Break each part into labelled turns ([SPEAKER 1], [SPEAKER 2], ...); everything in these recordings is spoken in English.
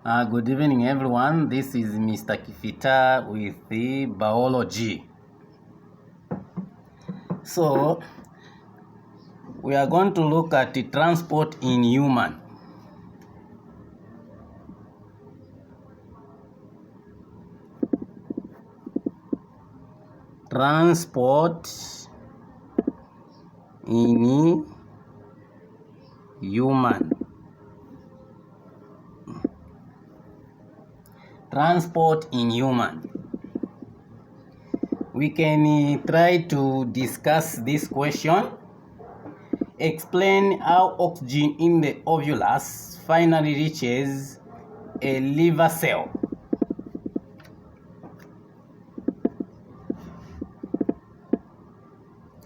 [SPEAKER 1] Good evening, everyone. This is Mr. Kifita with the biology. So, we are going to look at the transport in human. Transport in human. Transport in human. We can try to discuss this question. Explain how oxygen in the ovulus finally reaches a liver cell.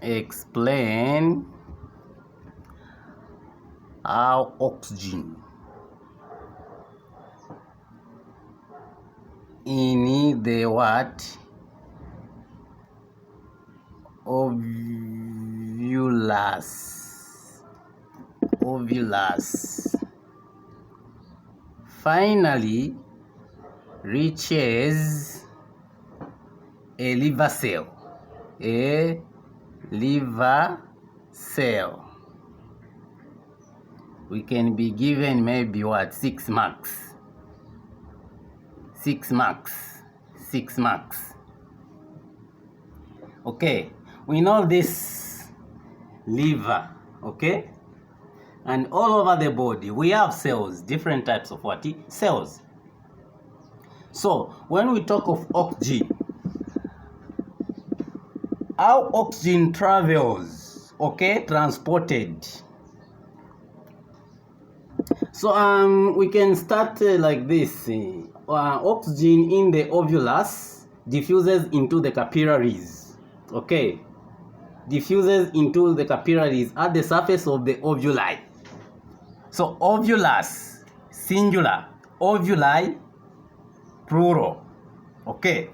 [SPEAKER 1] Explain how oxygen in the what? Ovulus finally reaches a liver cell. A liver cell. We can be given maybe what? 6 marks. 6 marks. 6 marks. Okay, we know this liver, okay? And all over the body, we have cells, different types of what? Cells. So, when we talk of oxygen, how oxygen travels, okay, transported. So, we can start like this. Oxygen in the ovulus diffuses into the capillaries, okay? Diffuses into the capillaries at the surface of the ovuli. So ovulus, singular, ovuli, plural, okay?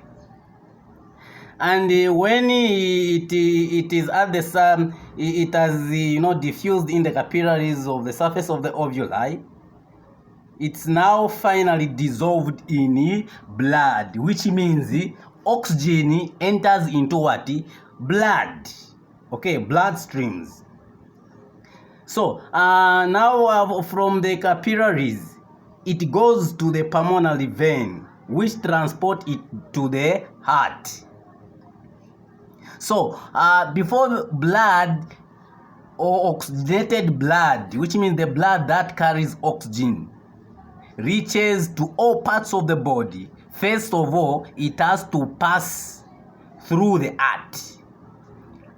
[SPEAKER 1] And when it is at the sun, it has diffused in the capillaries of the surface of the ovuli. It's now finally dissolved in blood, which means oxygen enters into what? Blood. Okay, blood streams. So now from the capillaries, it goes to the pulmonary vein, which transport it to the heart. So before the blood or oxygenated blood, which means the blood that carries oxygen, reaches to all parts of the body, first of all, it has to pass through the heart.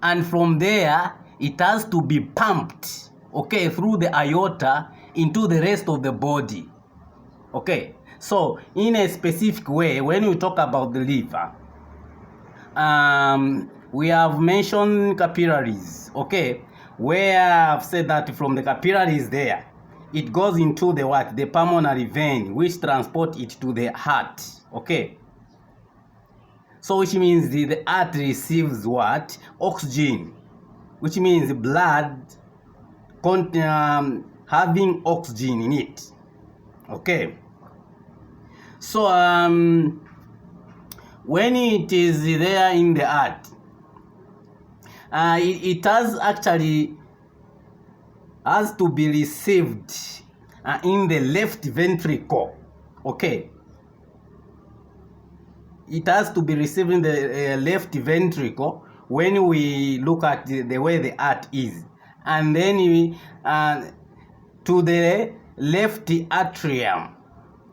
[SPEAKER 1] And from there, it has to be pumped, okay, through the aorta into the rest of the body. Okay, so in a specific way, when we talk about the liver, we have mentioned capillaries, okay, where I've said that from the capillaries there, it goes into the what? The pulmonary vein, which transport it to the heart, okay. So which means the heart receives what? Oxygen, which means blood having oxygen in it, okay. So when it is there in the heart, it has to be received in the left ventricle, okay. It has to be received in the left ventricle when we look at the way the heart is, and then to the left atrium,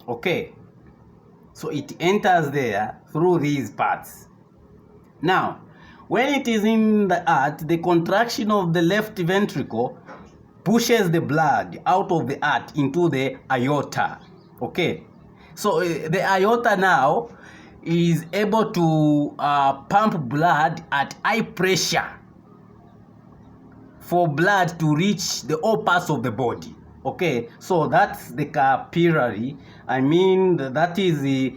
[SPEAKER 1] okay. So it enters there through these parts. Now, when it is in the heart, the contraction of the left ventricle pushes the blood out of the heart into the aorta, okay. So the aorta now is able to pump blood at high pressure for blood to reach the all parts of the body, okay. So that's the capillary. I mean, that is the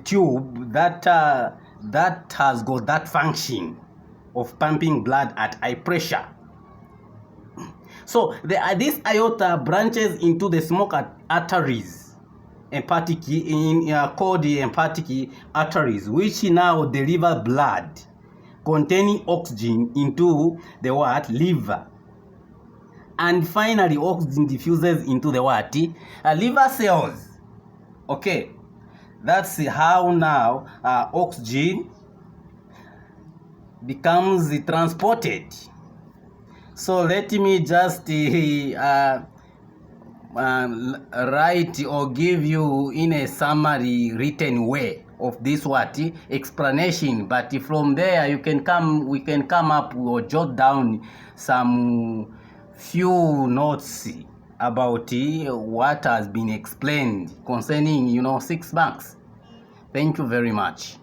[SPEAKER 1] tube that has got that function of pumping blood at high pressure. So this aorta branches into the small arteries, hepatic called the hepatic arteries, which now deliver blood containing oxygen into the what? Liver. And finally, oxygen diffuses into the what? Liver cells. Okay, that's how now oxygen becomes transported. So let me just write or give you in a summary written way of this what explanation, but from there we can come up or jot down some few notes about what has been explained concerning 6 marks. Thank you very much.